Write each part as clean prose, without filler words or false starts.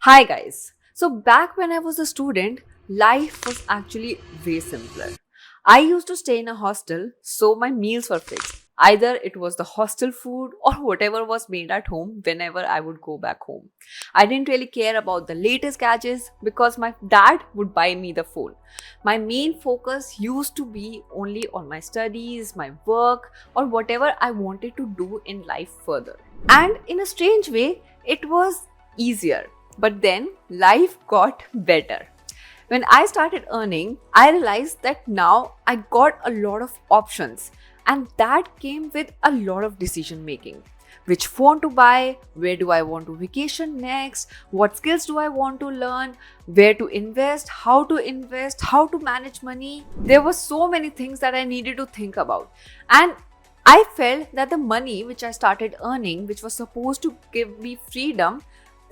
Hi guys. So back when I was a student, life was actually way simpler. I used to stay in a hostel, so my meals were fixed. Either it was the hostel food or whatever was made at home whenever I would go back home. I didn't really care about the latest gadgets because my dad would buy me the phone. My main focus used to be only on my studies, my work, or whatever I wanted to do in life further. And in a strange way, it was easier. But then life got better. When I started earning, I realized that now I got a lot of options, and that came with a lot of decision making. Which phone to buy, where do I want to vacation next, what skills do I want to learn, where to invest, how to manage money. There were so many things that I needed to think about. And I felt that the money which I started earning, which was supposed to give me freedom,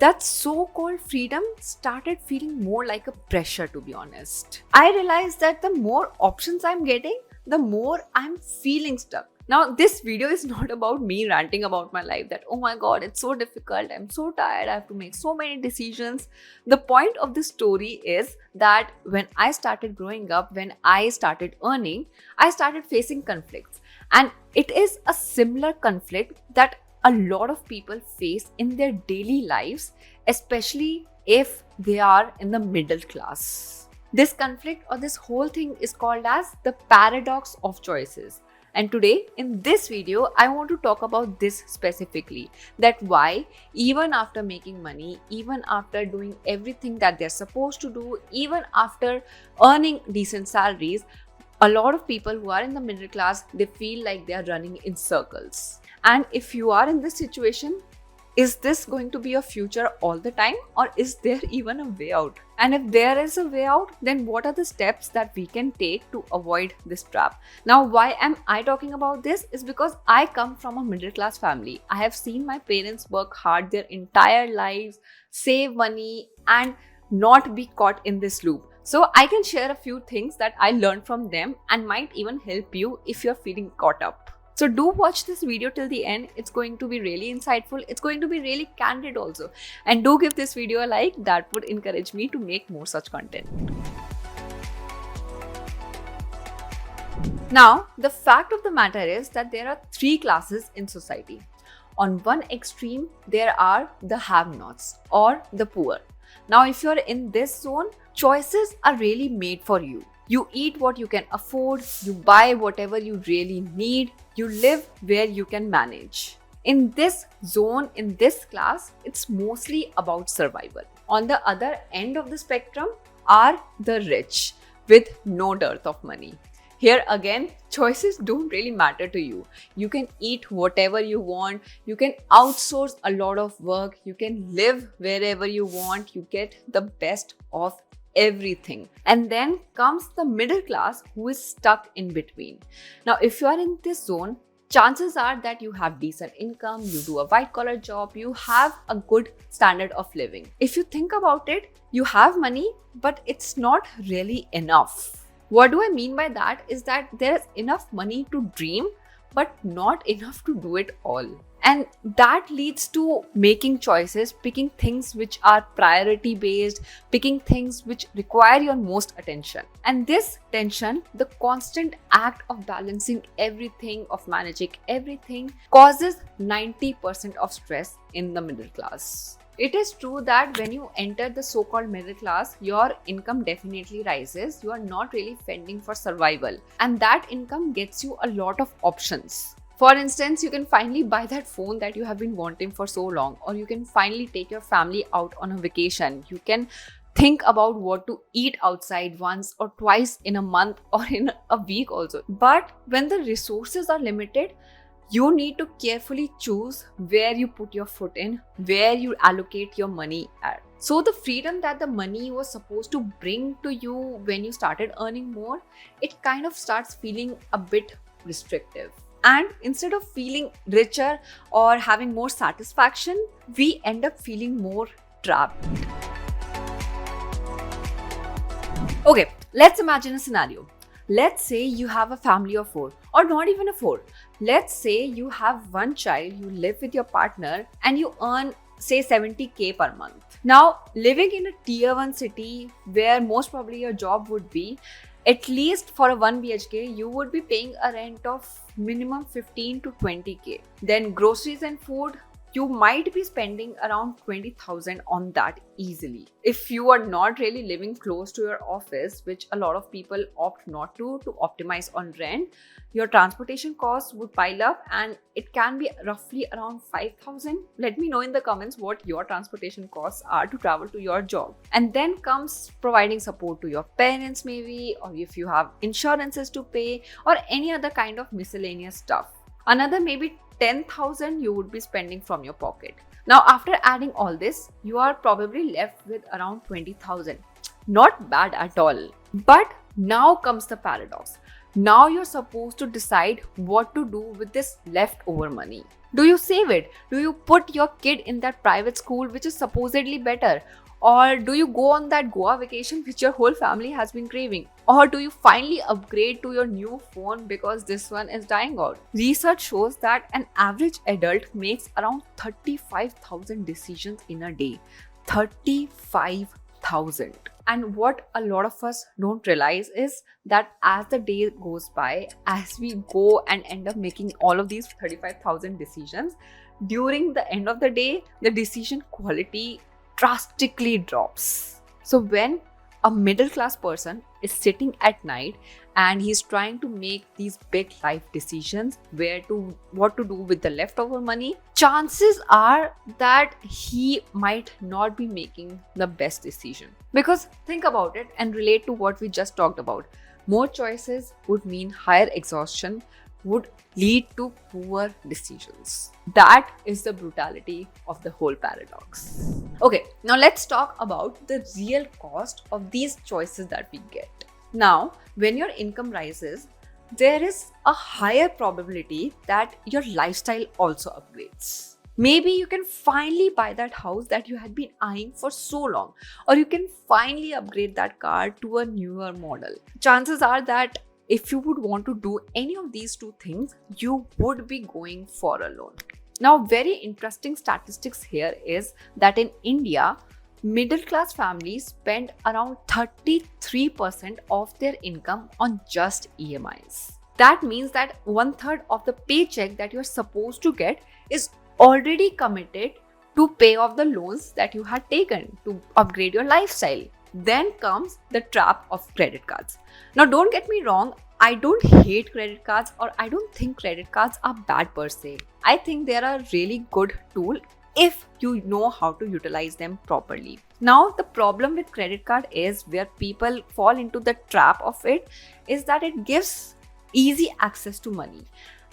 that so called freedom started feeling more like a pressure, to be honest. I realized that the more options I'm getting, the more I'm feeling stuck. Now, this video is not about me ranting about my life that, oh my god, it's so difficult, I'm so tired, I have to make so many decisions. The point of this story is that when I started growing up, when I started earning, I started facing conflicts. And it is a similar conflict that a lot of people face in their daily lives, especially if they are in the middle class. This conflict or this whole thing is called as the paradox of choices. And today in this video, I want to talk about this specifically, that why even after making money, even after doing everything that they're supposed to do, even after earning decent salaries, a lot of people who are in the middle class, they feel like they are running in circles. And if you are in this situation, is this going to be your future all the time, or is there even a way out? And if there is a way out, then what are the steps that we can take to avoid this trap? Now, why am I talking about this is because I come from a middle class family. I have seen my parents work hard their entire lives, save money, and not be caught in this loop. So I can share a few things that I learned from them and might even help you if you're feeling caught up. So do watch this video till the end. It's going to be really insightful. It's going to be really candid also. And do give this video a like. That would encourage me to make more such content. Now, the fact of the matter is that there are three classes in society. On one extreme, there are the have-nots or the poor. Now, if you're in this zone, choices are really made for you. You eat what you can afford, you buy whatever you really need, you live where you can manage. In this zone, in this class, it's mostly about survival. On the other end of the spectrum are the rich with no dearth of money. Here again, choices don't really matter to you. You can eat whatever you want, you can outsource a lot of work, you can live wherever you want, you get the best of everything. And then comes the middle class who is stuck in between. Now, if you are in this zone, chances are that you have decent income, you do a white collar job, you have a good standard of living. If you think about it, you have money, but it's not really enough. What do I mean by that is that there is enough money to dream, but not enough to do it all. And that leads to making choices, picking things which are priority based, picking things which require your most attention. And this tension, the constant act of balancing everything, of managing everything, causes 90% of stress in the middle class. It is true that when you enter the so-called middle class, your income definitely rises. You are not really fending for survival. And that income gets you a lot of options. For instance, you can finally buy that phone that you have been wanting for so long, or you can finally take your family out on a vacation. You can think about what to eat outside once or twice in a month or in a week also. But when the resources are limited, you need to carefully choose where you put your foot in, where you allocate your money at. So the freedom that the money was supposed to bring to you when you started earning more, it kind of starts feeling a bit restrictive. And instead of feeling richer or having more satisfaction, we end up feeling more trapped. Okay, let's imagine a scenario. Let's say you have a family of four, or not even a four. Let's say you have one child, you live with your partner, and you earn say 70K per month. Now, living in a tier 1 city where most probably your job would be, at least for a 1 BHK, you would be paying a rent of minimum 15 to 20K. Then groceries and food, you might be spending around 20,000 on that easily. If you are not really living close to your office, which a lot of people opt not to optimize on rent, your transportation costs would pile up and it can be roughly around 5,000. Let me know in the comments what your transportation costs are to travel to your job. And then comes providing support to your parents maybe, or if you have insurances to pay or any other kind of miscellaneous stuff. Another maybe 10,000 you would be spending from your pocket. Now, after adding all this, you are probably left with around 20,000. Not bad at all. But now comes the paradox. Now you're supposed to decide what to do with this leftover money. Do you save it? Do you put your kid in that private school which is supposedly better? Or do you go on that Goa vacation which your whole family has been craving? Or do you finally upgrade to your new phone because this one is dying out? Research shows that an average adult makes around 35,000 decisions in a day. 35,000. And what a lot of us don't realize is that as the day goes by, as we go and end up making all of these 35,000 decisions, during the end of the day, the decision quality drastically drops. So when a middle class person is sitting at night and he's trying to make these big life decisions, what to do with the leftover money, chances are that he might not be making the best decision. Because think about it and relate to what we just talked about. More choices would mean higher exhaustion, would lead to poor decisions. That is the brutality of the whole paradox. Okay, now let's talk about the real cost of these choices that we get. Now, when your income rises, there is a higher probability that your lifestyle also upgrades. Maybe you can finally buy that house that you had been eyeing for so long, or you can finally upgrade that car to a newer model. Chances are that if you would want to do any of these two things, you would be going for a loan. Now, very interesting statistics here is that in India, middle class families spend around 33% of their income on just EMIs. That means that 1/3 of the paycheck that you're supposed to get is already committed to pay off the loans that you had taken to upgrade your lifestyle. Then comes the trap of credit cards. Now, don't get me wrong, I don't hate credit cards or I don't think credit cards are bad per se. I think they are a really good tool if you know how to utilize them properly. Now, the problem with credit card is where people fall into the trap of it is that it gives easy access to money.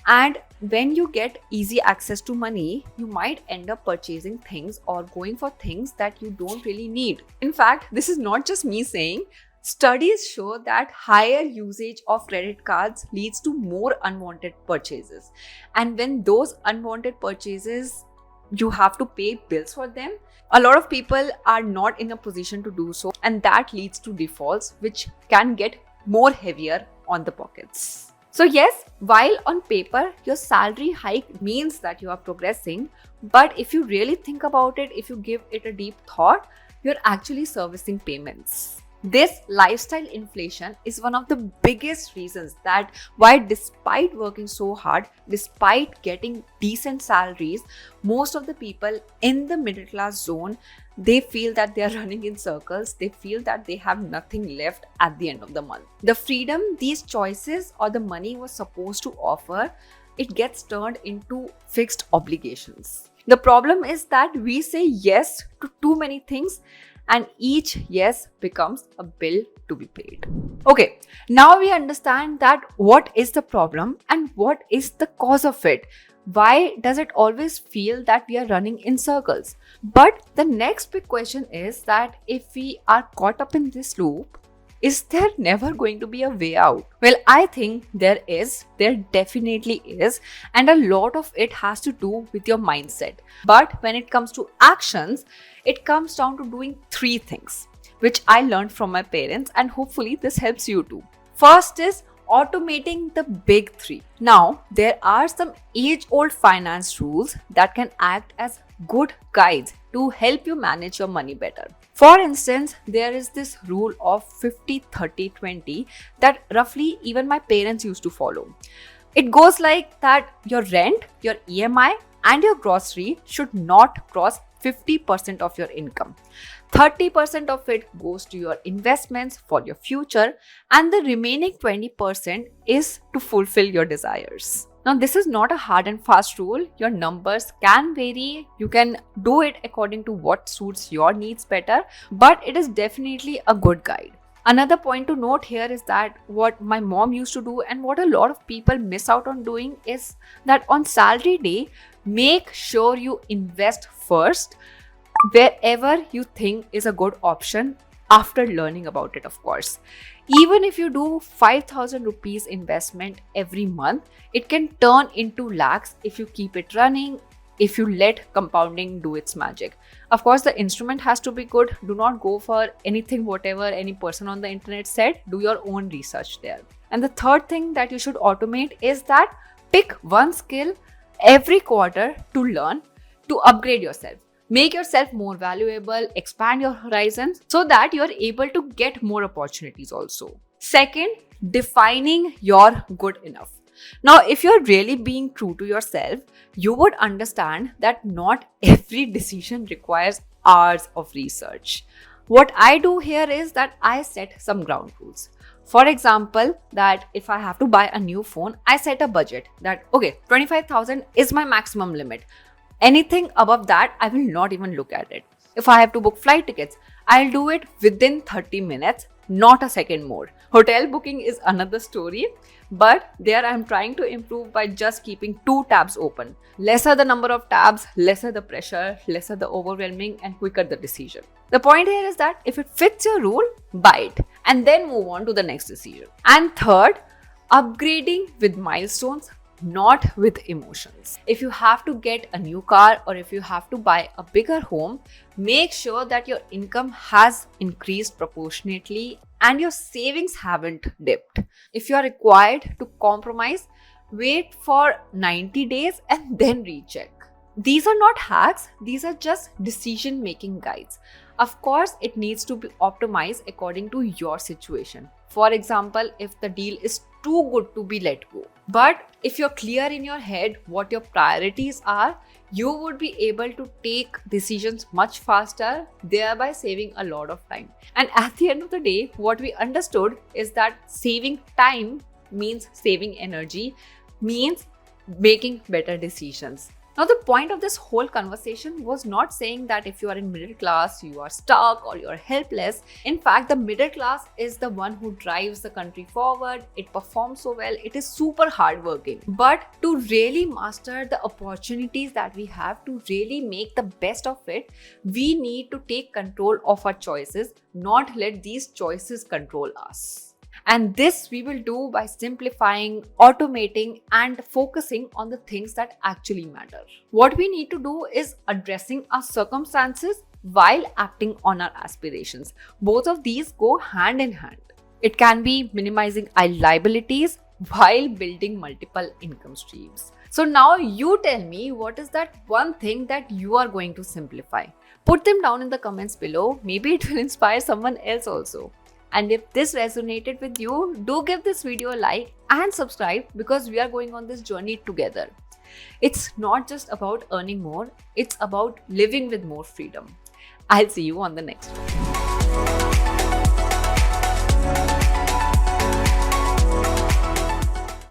And when you get easy access to money, you might end up purchasing things or going for things that you don't really need. In fact, this is not just me saying. Studies show that higher usage of credit cards leads to more unwanted purchases. And when those unwanted purchases, you have to pay bills for them, a lot of people are not in a position to do so. And that leads to defaults, which can get more heavier on the pockets. So yes, while on paper, your salary hike means that you are progressing, but if you really think about it, if you give it a deep thought, you're actually servicing payments. This lifestyle inflation is one of the biggest reasons that why, despite working so hard, despite getting decent salaries, most of the people in the middle class zone, they feel that they are running in circles. They feel that they have nothing left at the end of the month. The freedom these choices or the money was supposed to offer, it gets turned into fixed obligations. The problem is that we say yes to too many things, and each yes becomes a bill to be paid. Okay, now we understand that what is the problem and what is the cause of it. Why does it always feel that we are running in circles? But the next big question is that if we are caught up in this loop, is there never going to be a way out? Well, I think there is. There definitely is. And a lot of it has to do with your mindset. But when it comes to actions, it comes down to doing 3 things, which I learned from my parents, and hopefully this helps you too. First is automating the big 3. Now, there are some age-old finance rules that can act as good guides to help you manage your money better. For instance, there is this rule of 50-30-20 that roughly even my parents used to follow. It goes like that: your rent, your EMI, and your grocery should not cross 50% of your income. 30% of it goes to your investments for your future, and the remaining 20% is to fulfill your desires. Now, this is not a hard and fast rule. Your numbers can vary. You can do it according to what suits your needs better, but it is definitely a good guide. Another point to note here is that what my mom used to do and what a lot of people miss out on doing is that on salary day, make sure you invest first wherever you think is a good option after learning about it, of course. Even if you do 5,000 rupees investment every month, it can turn into lakhs if you keep it running, if you let compounding do its magic. Of course, the instrument has to be good. Do not go for anything, whatever any person on the internet said. Do your own research there. And the third thing that you should automate is that pick one skill every quarter to learn, to upgrade yourself. Make yourself more valuable, expand your horizons so that you're able to get more opportunities also. Second, defining your good enough. Now, if you're really being true to yourself, you would understand that not every decision requires hours of research. What I do here is that I set some ground rules. For example, that if I have to buy a new phone, I set a budget that, okay, 25,000 is my maximum limit. Anything above that, I will not even look at it. If I have to book flight tickets, I'll do it within 30 minutes, not a second more. Hotel booking is another story, but there I'm trying to improve by just keeping 2 tabs open. Lesser the number of tabs, lesser the pressure, lesser the overwhelming, and quicker the decision. The point here is that if it fits your rule, buy it and then move on to the next decision. And third, upgrading with milestones, not with emotions. If you have to get a new car or if you have to buy a bigger home, make sure that your income has increased proportionately and your savings haven't dipped. If you are required to compromise, wait for 90 days and then recheck. These are not hacks, these are just decision making guides. Of course, it needs to be optimized according to your situation. For example, if the deal is too good to be let go. But if you're clear in your head what your priorities are, you would be able to take decisions much faster, thereby saving a lot of time. And at the end of the day, what we understood is that saving time means saving energy, means making better decisions. Now, the point of this whole conversation was not saying that if you are in middle class, you are stuck or you're helpless. In fact, the middle class is the one who drives the country forward. It performs so well. It is super hardworking. But to really master the opportunities that we have, to really make the best of it, we need to take control of our choices, not let these choices control us. And this we will do by simplifying, automating, and focusing on the things that actually matter. What we need to do is addressing our circumstances while acting on our aspirations. Both of these go hand in hand. It can be minimizing our liabilities while building multiple income streams. So now you tell me, what is that one thing that you are going to simplify? Put them down in the comments below. Maybe it will inspire someone else also. And if this resonated with you, do give this video a like and subscribe because we are going on this journey together. It's not just about earning more, it's about living with more freedom. I'll see you on the next one.